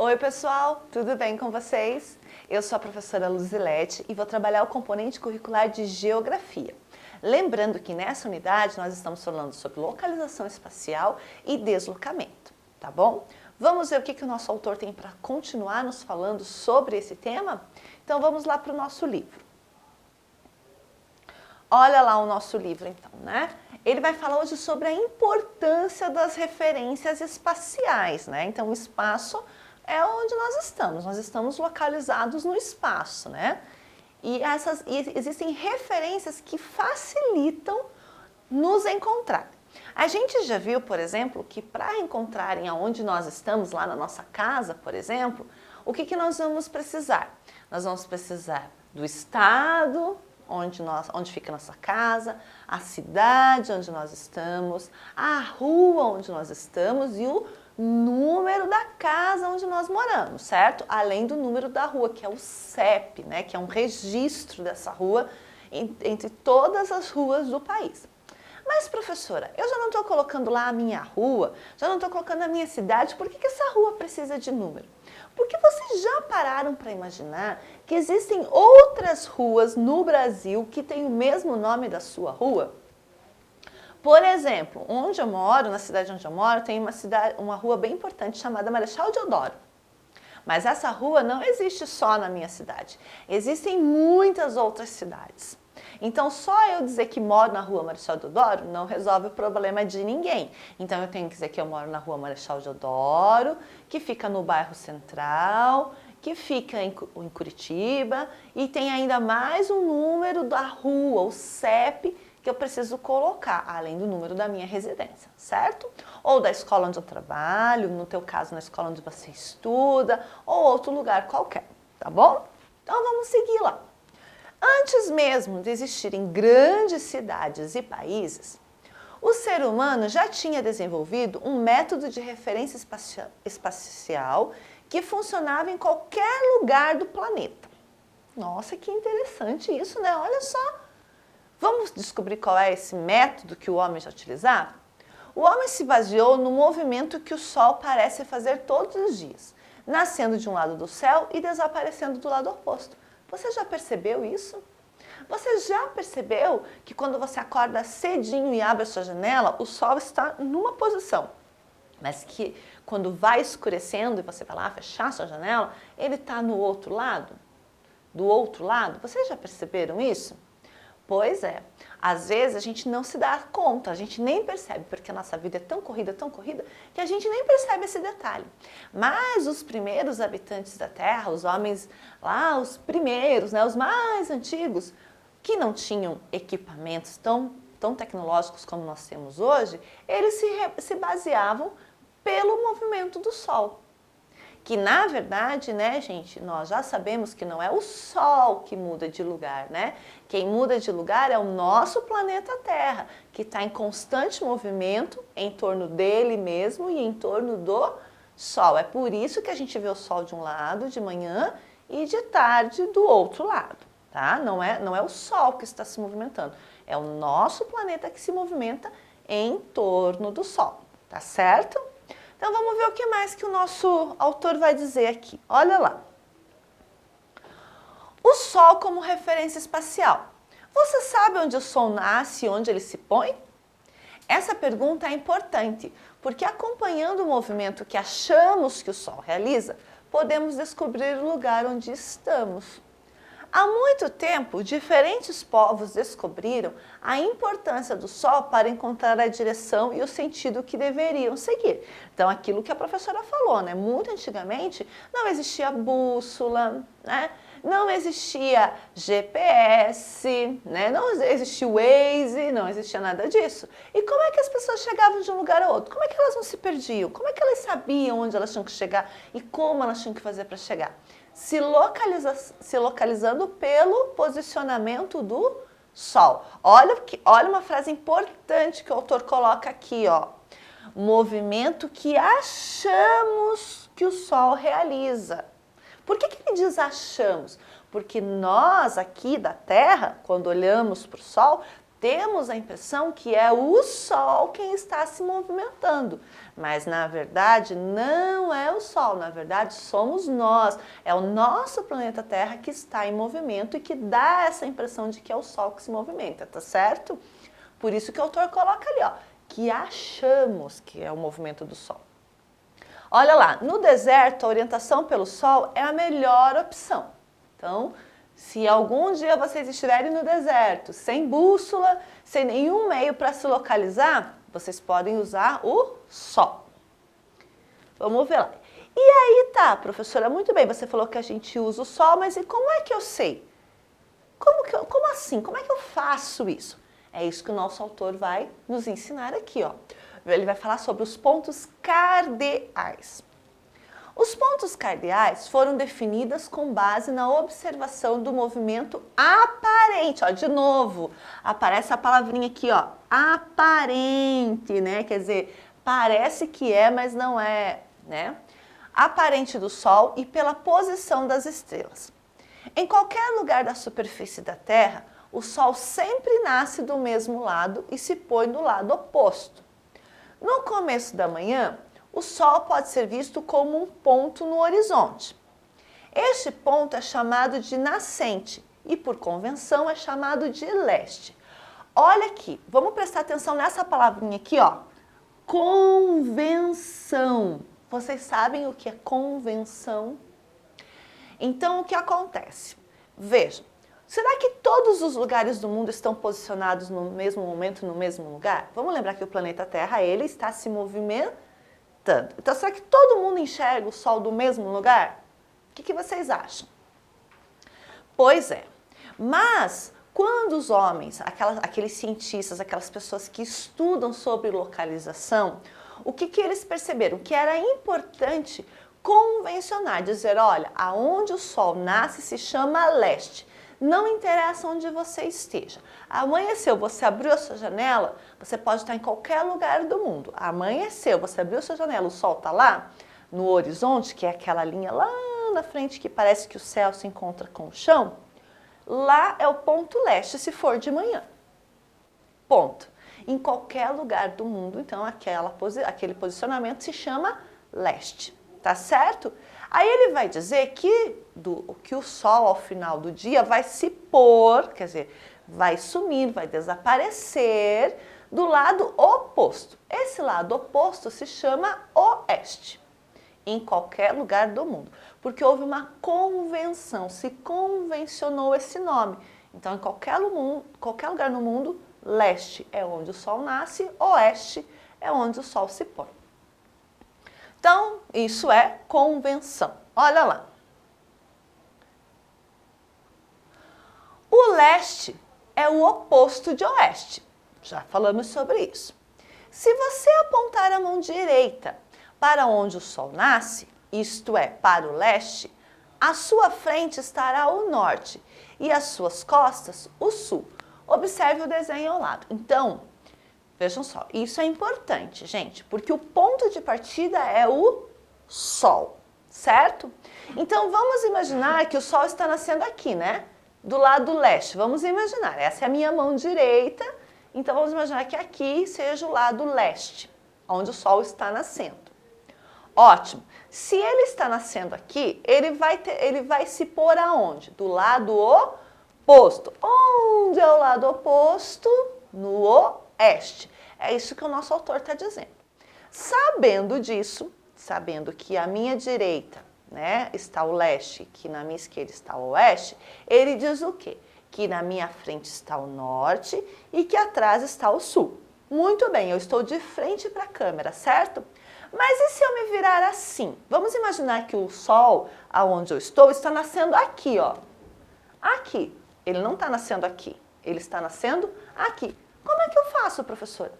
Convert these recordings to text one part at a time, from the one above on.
Oi pessoal, tudo bem com vocês? Eu sou a professora Luzilete e vou trabalhar o componente curricular de Geografia. Lembrando que nessa unidade nós estamos falando sobre localização espacial e deslocamento, tá bom? Vamos ver o que o nosso autor tem para continuar nos falando sobre esse tema? Então vamos lá para o nosso livro. Olha lá o nosso livro então, né? Ele vai falar hoje sobre a importância das referências espaciais, né? Então o espaço é onde nós estamos localizados no espaço, né? E existem referências que facilitam nos encontrar. A gente já viu, por exemplo, que para encontrarem aonde nós estamos, lá na nossa casa, por exemplo, o que nós vamos precisar? Nós vamos precisar do estado, onde fica a nossa casa, a cidade onde nós estamos, a rua onde nós estamos e o número da casa onde nós moramos, certo? Além do número da rua, que é o CEP, né? Que é um registro dessa rua entre todas as ruas do país. Mas, professora, eu já não estou colocando lá a minha rua, já não estou colocando a minha cidade, por que essa rua precisa de número? Porque vocês já pararam para imaginar que existem outras ruas no Brasil que têm o mesmo nome da sua rua? Por exemplo, onde eu moro, na cidade onde eu moro, tem uma rua bem importante chamada Marechal Deodoro. Mas essa rua não existe só na minha cidade, existem muitas outras cidades. Então, só eu dizer que moro na rua Marechal Deodoro não resolve o problema de ninguém. Então, eu tenho que dizer que eu moro na rua Marechal Deodoro, que fica no bairro Central, que fica em Curitiba, e tem ainda mais um número da rua, o CEP, que eu preciso colocar, além do número da minha residência, certo? Ou da escola onde eu trabalho, no teu caso, na escola onde você estuda, ou outro lugar qualquer, tá bom? Então, vamos seguir lá. Antes mesmo de existirem grandes cidades e países, o ser humano já tinha desenvolvido um método de referência espacial que funcionava em qualquer lugar do planeta. Nossa, que interessante isso, né? Olha só. Vamos descobrir qual é esse método que o homem já utilizava? O homem se baseou no movimento que o Sol parece fazer todos os dias, nascendo de um lado do céu e desaparecendo do lado oposto. Você já percebeu isso? Você já percebeu que quando você acorda cedinho e abre a sua janela, o Sol está numa posição, mas que quando vai escurecendo e você vai lá fechar a sua janela, ele está no outro lado? Do outro lado? Vocês já perceberam isso? Pois é, às vezes a gente não se dá conta, a gente nem percebe, porque a nossa vida é tão corrida, que a gente nem percebe esse detalhe. Mas os primeiros habitantes da Terra, os homens lá, os primeiros, né, os mais antigos, que não tinham equipamentos tão tecnológicos como nós temos hoje, eles se baseavam pelo movimento do Sol. Que na verdade, né, gente, nós já sabemos que não é o Sol que muda de lugar, né? Quem muda de lugar é o nosso planeta Terra, que está em constante movimento em torno dele mesmo e em torno do Sol. É por isso que a gente vê o Sol de um lado de manhã e de tarde do outro lado, tá? Não é o Sol que está se movimentando, é o nosso planeta que se movimenta em torno do Sol, tá certo? Então, vamos ver o que mais que o nosso autor vai dizer aqui. Olha lá. O Sol como referência espacial. Você sabe onde o Sol nasce e onde ele se põe? Essa pergunta é importante, porque acompanhando o movimento que achamos que o Sol realiza, podemos descobrir o lugar onde estamos. Há muito tempo, diferentes povos descobriram a importância do Sol para encontrar a direção e o sentido que deveriam seguir. Então, aquilo que a professora falou, né? Muito antigamente não existia bússola, né? Não existia GPS, né? Não existia Waze, não existia nada disso. E como é que as pessoas chegavam de um lugar a outro? Como é que elas não se perdiam? Como é que elas sabiam onde elas tinham que chegar e como elas tinham que fazer para chegar? Se localizando pelo posicionamento do Sol. Olha uma frase importante que o autor coloca aqui, ó. Movimento que achamos que o Sol realiza. Por que ele diz achamos? Porque nós aqui da Terra, quando olhamos para o Sol, temos a impressão que é o Sol quem está se movimentando, mas na verdade não é o Sol, na verdade somos nós, é o nosso planeta Terra que está em movimento e que dá essa impressão de que é o Sol que se movimenta, tá certo? Por isso que o autor coloca ali, ó, que achamos que é o movimento do Sol. Olha lá, no deserto a orientação pelo Sol é a melhor opção. Então, se algum dia vocês estiverem no deserto, sem bússola, sem nenhum meio para se localizar, vocês podem usar o Sol. Vamos ver lá. E aí tá, professora, muito bem, você falou que a gente usa o Sol, mas e como é que eu sei? Como assim? Como é que eu faço isso? É isso que o nosso autor vai nos ensinar aqui, ó. Ele vai falar sobre os pontos cardeais. Os pontos cardeais foram definidos com base na observação do movimento aparente. Ó, de novo, aparece a palavrinha aqui, ó, aparente, né? Quer dizer, parece que é, mas não é, né? Aparente do Sol e pela posição das estrelas. Em qualquer lugar da superfície da Terra, o Sol sempre nasce do mesmo lado e se põe do lado oposto. No começo da manhã, o Sol pode ser visto como um ponto no horizonte. Este ponto é chamado de nascente e, por convenção, é chamado de leste. Olha aqui, vamos prestar atenção nessa palavrinha aqui, ó. Convenção. Vocês sabem o que é convenção? Então, o que acontece? Vejam, será que todos os lugares do mundo estão posicionados no mesmo momento, no mesmo lugar? Vamos lembrar que o planeta Terra, ele está se movimentando. Então, será que todo mundo enxerga o Sol do mesmo lugar? O que vocês acham? Pois é, mas quando os homens, aqueles cientistas, aquelas pessoas que estudam sobre localização, o que eles perceberam? Que era importante convencionar, dizer, olha, aonde o Sol nasce se chama leste. Não interessa onde você esteja. Amanheceu, você abriu a sua janela, você pode estar em qualquer lugar do mundo. Amanheceu, você abriu a sua janela, o Sol está lá no horizonte, que é aquela linha lá na frente que parece que o céu se encontra com o chão. Lá é o ponto leste, se for de manhã. Ponto. Em qualquer lugar do mundo, então, aquele posicionamento se chama leste. Tá certo? Aí ele vai dizer que o Sol, ao final do dia, vai se pôr, quer dizer, vai sumir, vai desaparecer do lado oposto. Esse lado oposto se chama oeste, em qualquer lugar do mundo, porque houve uma convenção, se convencionou esse nome. Então, em qualquer lugar no mundo, leste é onde o Sol nasce, oeste é onde o Sol se põe. Então, isso é convenção. Olha lá. O leste é o oposto de oeste. Já falamos sobre isso. Se você apontar a mão direita para onde o Sol nasce, isto é, para o leste, à sua frente estará o norte e às suas costas o sul. Observe o desenho ao lado. Então, vejam só, isso é importante, gente, porque o ponto de partida é o Sol, certo? Então, vamos imaginar que o Sol está nascendo aqui, né? Do lado leste. Vamos imaginar, essa é a minha mão direita, então vamos imaginar que aqui seja o lado leste, onde o Sol está nascendo. Ótimo. Se ele está nascendo aqui, ele vai se pôr aonde? Do lado oposto. Onde é o lado oposto? No oeste. É isso que o nosso autor está dizendo. Sabendo disso, sabendo que à minha direita, né, está o leste, que na minha esquerda está o oeste, ele diz o quê? Que na minha frente está o norte e que atrás está o sul. Muito bem, eu estou de frente para a câmera, certo? Mas e se eu me virar assim? Vamos imaginar que o Sol, aonde eu estou, está nascendo aqui, ó. Aqui. Ele não está nascendo aqui, ele está nascendo aqui. Como é que eu faço, professora?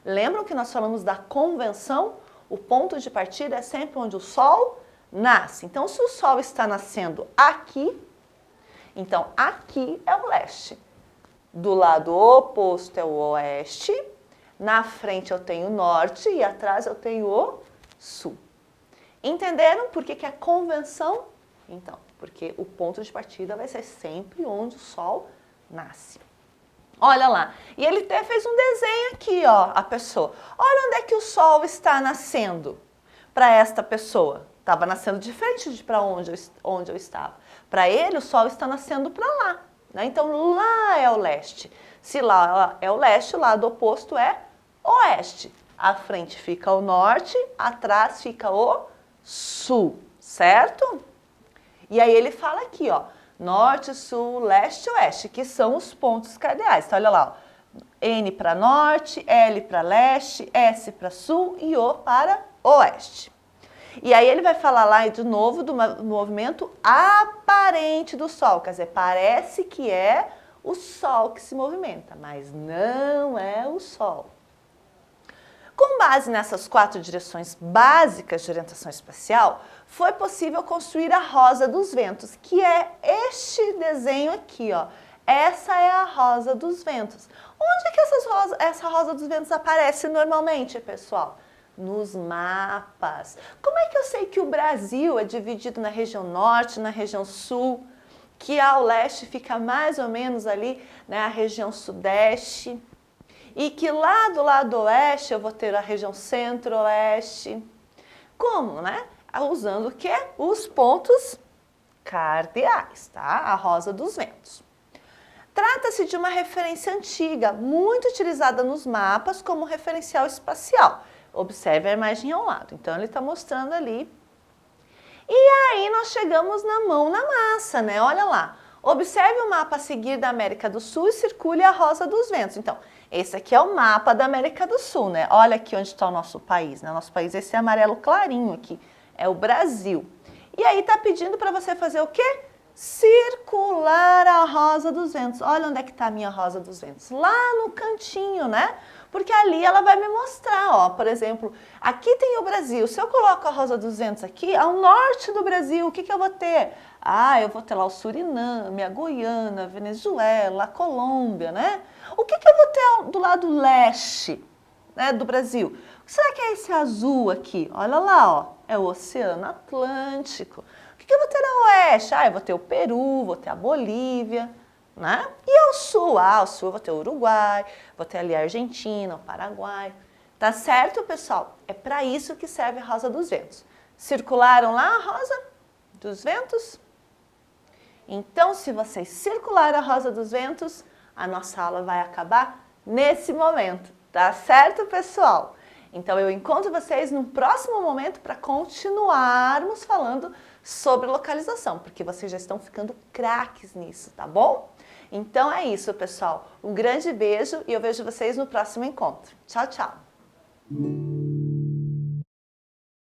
Lembram que nós falamos da convenção? O ponto de partida é sempre onde o Sol nasce. Então, se o Sol está nascendo aqui, então aqui é o leste. Do lado oposto é o oeste. Na frente eu tenho o norte e atrás eu tenho o sul. Entenderam por que é convenção? Então, porque o ponto de partida vai ser sempre onde o Sol nasce. Olha lá. E ele até fez um desenho aqui, ó, a pessoa. Olha onde é que o sol está nascendo para esta pessoa. Estava nascendo diferente de para onde eu estava. Para ele, o sol está nascendo para lá. Né? Então, lá é o leste. Se lá é o leste, o lado oposto é oeste. À frente fica o norte, atrás fica o sul, certo? E aí ele fala aqui, ó, norte, sul, leste e oeste, que são os pontos cardeais. Então, olha lá, ó, N para norte, L para leste, S para sul e O para oeste. E aí ele vai falar lá de novo do movimento aparente do Sol, quer dizer, parece que é o Sol que se movimenta, mas não é o Sol. Com base nessas 4 direções básicas de orientação espacial, foi possível construir a Rosa dos Ventos, que é este desenho aqui, ó. Essa é a Rosa dos Ventos. Onde é que essa Rosa dos Ventos aparece normalmente, pessoal? Nos mapas. Como é que eu sei que o Brasil é dividido na região norte, na região sul, que ao leste fica mais ou menos ali, né, a região sudeste, e que lá do lado oeste eu vou ter a região centro-oeste? Como, né? Usando o quê? Os pontos cardeais, tá? A Rosa dos Ventos. Trata-se de uma referência antiga, muito utilizada nos mapas como referencial espacial. Observe a imagem ao lado. Então, ele está mostrando ali. E aí, nós chegamos na mão na massa, né? Olha lá. Observe o mapa a seguir da América do Sul e circule a Rosa dos Ventos. Então, esse aqui é o mapa da América do Sul, né? Olha aqui onde está o nosso país, né? Nosso país, esse amarelo clarinho aqui, é o Brasil. E aí, tá pedindo para você fazer o quê? Circular a Rosa dos Ventos. Olha onde é que está a minha Rosa dos Ventos. Lá no cantinho, né? Porque ali ela vai me mostrar, ó, por exemplo, aqui tem o Brasil. Se eu coloco a Rosa dos Ventos aqui, ao norte do Brasil, o que eu vou ter? Ah, eu vou ter lá o Suriname, a Guiana, a Venezuela, a Colômbia, né? O que eu vou ter do lado leste, né, do Brasil? Será que é esse azul aqui? Olha lá, ó, é o Oceano Atlântico. O que eu vou ter a oeste? Ah, eu vou ter o Peru, vou ter a Bolívia, né? E ao sul? Ah, ao sul eu vou ter o Uruguai, vou ter ali a Argentina, o Paraguai. Tá certo, pessoal? É para isso que serve a Rosa dos Ventos. Circularam lá a Rosa dos Ventos? Então, se vocês circularem a Rosa dos Ventos, a nossa aula vai acabar nesse momento. Tá certo, pessoal? Então, eu encontro vocês no próximo momento para continuarmos falando sobre localização, porque vocês já estão ficando craques nisso, tá bom? Então é isso, pessoal. Um grande beijo e eu vejo vocês no próximo encontro. Tchau, tchau!